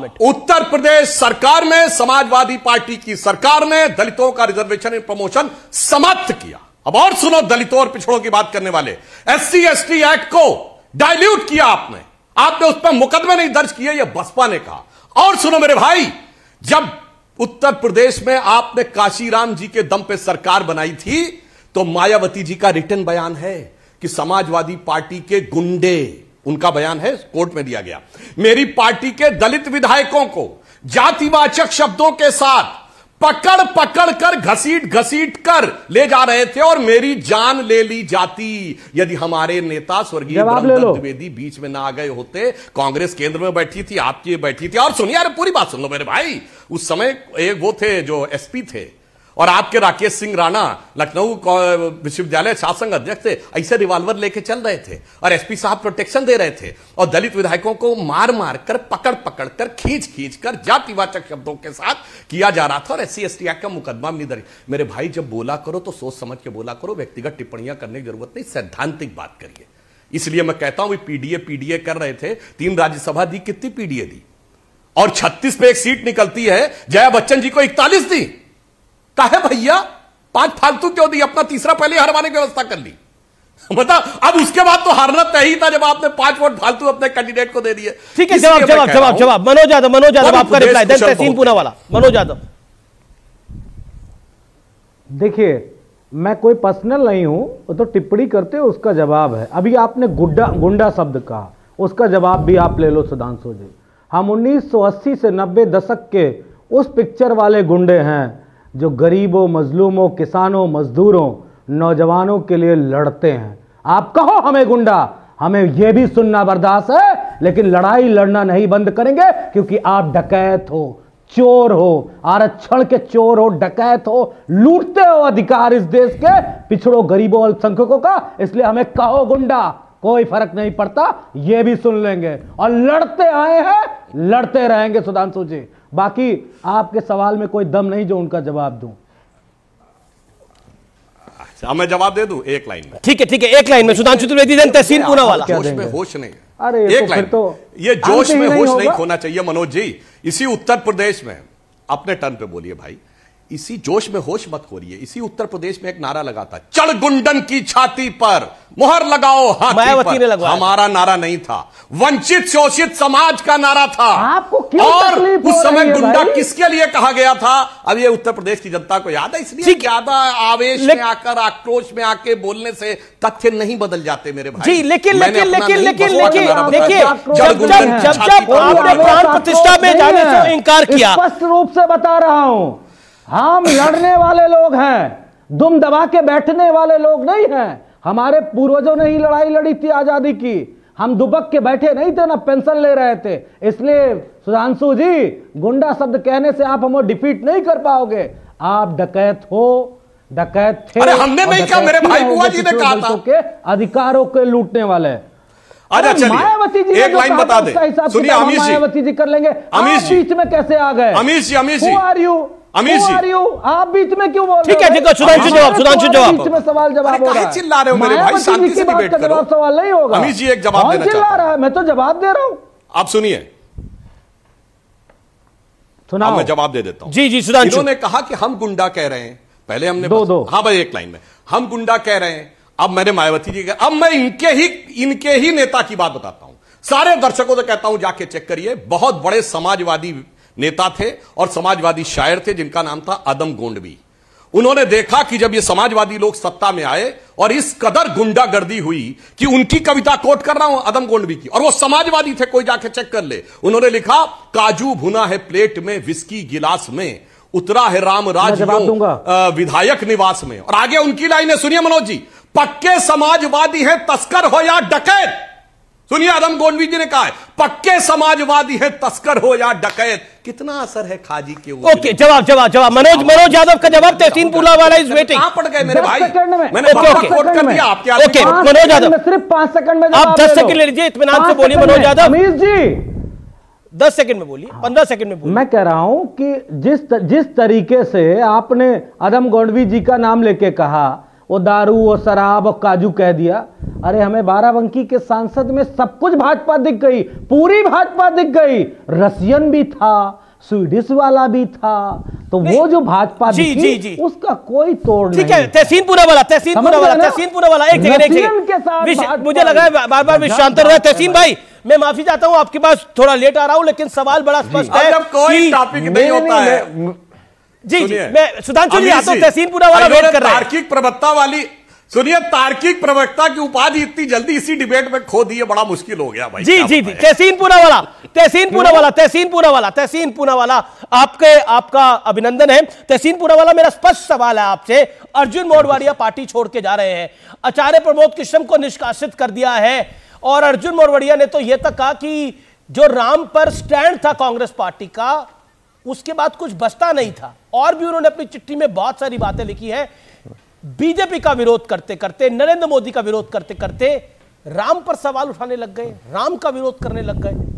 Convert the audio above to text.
Minute. Uttar Pradesh सरकार में, Samajwadi party की सरकार ने दलितों का रिजर्वेशन एंड प्रमोशन समाप्त किया। अब और सुनो, दलितों और पिछड़ों की बात करने वाले, SC ST एक्ट को डाइल्यूट किया आपने उस पर मुकदमे नहीं दर्ज किए, यह बसपा ने कहा। और सुनो मेरे भाई, जब उत्तर प्रदेश में आपने काशीराम जी के दम पे सरकार बनाई थी, तो मायावती जी का रिटन बयान है कि समाजवादी पार्टी के गुंडे, उनका बयान है, कोर्ट में दिया गया, मेरी पार्टी के दलित विधायकों को जातिवाचक शब्दों के साथ पकड़ पकड़ कर घसीट कर ले जा रहे थे और मेरी जान ले ली जाती यदि हमारे नेता स्वर्गीय ब्रह्मदत्त द्विवेदी बीच में ना आ गए होते। कांग्रेस केंद्र में बैठी थी, आपकी बैठी थी। और सुनिए, अरे पूरी बात सुन लो मेरे भाई, उस समय एक वो थे जो SP थे और आपके राकेश सिंह राणा लखनऊ विश्वविद्यालय शासन अध्यक्ष थे, ऐसे रिवॉल्वर लेके चल रहे थे और SP साहब प्रोटेक्शन दे रहे थे और दलित विधायकों को मार मार कर, पकड़ पकड़ कर, खींच कर जातिवाचक शब्दों के साथ किया जा रहा था और SC ST एक्ट का मुकदमा भी नहीं दर्ज। मेरे भाई, जब बोला करो तो सोच समझ के बोला करो, व्यक्तिगत टिप्पणियां करने की जरूरत नहीं, सैद्धांतिक बात करिए। इसलिए मैं कहता हूं, PDA कर रहे थे, 3 राज्यसभा दी, कितनी PDA दी और 36 पे एक सीट निकलती है, जया बच्चन जी को 41 दी। काहे भैया 5 फालतू क्यों दी? अपना तीसरा पहले हरवाने की व्यवस्था कर ली। मतलब अब उसके बाद तो हारना तय ही था जब आपने 5 वोट फालतू अपने कैंडिडेट को दे दिए। ठीक है, जवाब मनोज यादव आपका रिप्लाई, देन तहसीन पूना वाला मनोज यादव। देखिए, मैं कोई पर्सनल नहीं हूं, तो टिप्पणी करते हो, उसका जवाब है। अभी आपने गुंडा शब्द कहा, उसका जवाब भी आप ले लो सुधांशु जी। हम 1980 से 90 दशक के उस पिक्चर वाले गुंडे हैं जो गरीबों, मजलूमों, किसानों, मजदूरों, नौजवानों के लिए लड़ते हैं। आप कहो हमें गुंडा, हमें यह भी सुनना बर्दाश्त है, लेकिन लड़ाई लड़ना नहीं बंद करेंगे, क्योंकि आप डकैत हो, चोर हो, आरक्षण के चोर हो, डकैत हो, लूटते हो अधिकार इस देश के पिछड़ों, गरीबों, अल्पसंख्यकों का। इसलिए हमें कहो गुंडा, कोई फर्क नहीं पड़ता, यह भी सुन लेंगे और लड़ते आए हैं, लड़ते रहेंगे सुधांशु जी। बाकी आपके सवाल में कोई दम नहीं जो उनका जवाब दूं। अच्छा, मैं जवाब दे दूं एक लाइन में? ठीक है, एक लाइन में सुधांशु त्रिवेदी, देन तहसीन पूना वाला। जोश में होश नहीं। अरे एक लाइन, तो ये जोश में होश नहीं खोना चाहिए मनोज जी। इसी उत्तर प्रदेश में, अपने टर्न पे बोलिए भाई, इसी जोश में होश मत खोलिए। इसी उत्तर प्रदेश में एक नारा लगा था, चढ़ गुंडन की छाती पर, मोहर लगाओ हाथी पर। हमारा नारा नहीं था, वंचित शोषित समाज का नारा था। आपको क्यों और तकलीफ उस समय गुंडा भाई? किसके लिए कहा गया था? अब ये उत्तर प्रदेश की जनता को याद है, इसलिए ज्यादा आवेश में आकर, आक्रोश में आके बोलने से तथ्य नहीं बदल जाते मेरे भाई। जी, लेकिन देखिए, जब आपने प्राण प्रतिष्ठा में जाने से इनकार किया, स्पष्ट रूप से बता रहा हूं, हम लड़ने वाले लोग हैं, दुम दबा के बैठने वाले लोग नहीं हैं। हमारे पूर्वजों ने ही लड़ाई लड़ी थी आजादी की, हम दुबक के बैठे नहीं थे, ना पेंशन ले रहे थे। इसलिए सुधांशु जी, गुंडा शब्द कहने से आप हमें डिफीट नहीं कर पाओगे। आप डकैत हो, डकैत थे। अरे हमने नहीं कहा, मेरे भाई बुआ जी ने कहा था के अधिकारों के लूटने वाले। अच्छा चलिए, मायावती जी एक लाइन बता दे। सुनिए अमीश जी, मायावती जी कर लेंगे। अमीश जी बीच में कैसे आ गए? अमीश जी, अमीश जी, आप बीच में क्यों बोल रहे हो? ठीक है, देखो सुधांशु जवाब, बीच में सवाल जवाब हो रहा है। चिल्ला रहे हो मेरे भाई, शांति से डिबेट करो। सवाल नहीं होगा। अमीश जी एक जवाब देना चिल्ला रहा है, मैं तो जवाब दे रहा हूं। आप सुनिए, सुनाओ, मैं जवाब दे देता हूं। जी सुधांशु। इन्होंने कहा कि हम गुंडा कह रहे हैं, पहले हमने दो। हाँ भाई, एक लाइन में हम गुंडा कह रहे हैं। अब मैंने मायावती जी का, अब मैं इनके ही नेता की बात बताता हूं। सारे दर्शकों से कहता हूं, जाके चेक करिए। बहुत बड़े समाजवादी नेता थे और समाजवादी शायर थे जिनका नाम था अदम गोंडवी। उन्होंने देखा कि जब ये समाजवादी लोग सत्ता में आए और इस कदर गुंडागर्दी हुई कि उनकी कविता कोट कर रहा हूं अदम गोंडवी की, और वो समाजवादी थे, कोई जाके चेक कर ले। उन्होंने लिखा, काजू भुना है प्लेट में, विस्की गिलास में, उतरा है राम राज विधायक निवास में। और आगे उनकी लाइनें सुनिए मनोज जी, पक्के समाजवादी हैं तस्कर हो या डकैत। सुनिए, अदम गोंडवी जी ने कहा है, पक्के समाजवादी हैं तस्कर हो या डकैत। कितना असर है खाजी के ऊपर? ओके, जवाब मनोज यादव का जवाब तहसीन पूना वाला इज वेटिंग। कहां पड़ गए मेरे भाई? मैंने कोट कर दिया आपके। ओके मनोज यादव, सिर्फ 5 सेकंड में आप 10 सेकंड ले लीजिए, इत्मीनान से बोलिए मनोज यादव। अमीश जी 10 सेकंड में बोलिए, 15 सेकंड में बोलिए। मैं कह रहा हूं कि जिस तरीके से आपने अदम गोंडवी जी का नाम लेके कहा, वो दारू वो शराब और काजू कह दिया। अरे हमें बाराबंकी के सांसद में सब कुछ भाजपा दिख गई, पूरी भाजपा दिख गई। रसियन भी था, स्वीडिश वाला भी था, तो वो जो भाजपा दिखी उसका कोई तोड़ नहीं। ठीक है, तहसीनपुरा वाला एक सेकंड, मुझे लगा बार बार विश्रांत रहा। तहसीन भाई मैं माफी चाहता हूं, आपके पास थोड़ा लेट आ रहा हूं, लेकिन सवाल बड़ा स्पष्ट है। जब कोई टॉपिक नहीं होता है जी, मैं सुधांशु जी आता हूं, तहसीनपुरा वाला वेट कर रहा है। तार्किक प्रवक्ता वाली सुनिए, तार्किक प्रवक्ता की उपाधि इतनी जल्दी इसी डिबेट में खो दी है, बड़ा मुश्किल हो गया भाई। जी, तहसीनपुरा वाला आपका अभिनंदन है। तहसीनपुरा वाला, मेरा स्पष्ट सवाल है आपसे। अर्जुन मोढवाडिया पार्टी छोड़ के जा रहे हैं, आचार्य प्रमोद कृष्णम को निष्कासित कर दिया है, और अर्जुन मोढवाडिया ने तो यह तक कहा कि जो राम पर स्टैंड था कांग्रेस पार्टी का, उसके बाद कुछ बचता नहीं था। और भी उन्होंने अपनी चिट्ठी में बहुत सारी बातें लिखी है। बीजेपी का विरोध करते करते, नरेंद्र मोदी का विरोध करते करते राम पर सवाल उठाने लग गए, राम का विरोध करने लग गए।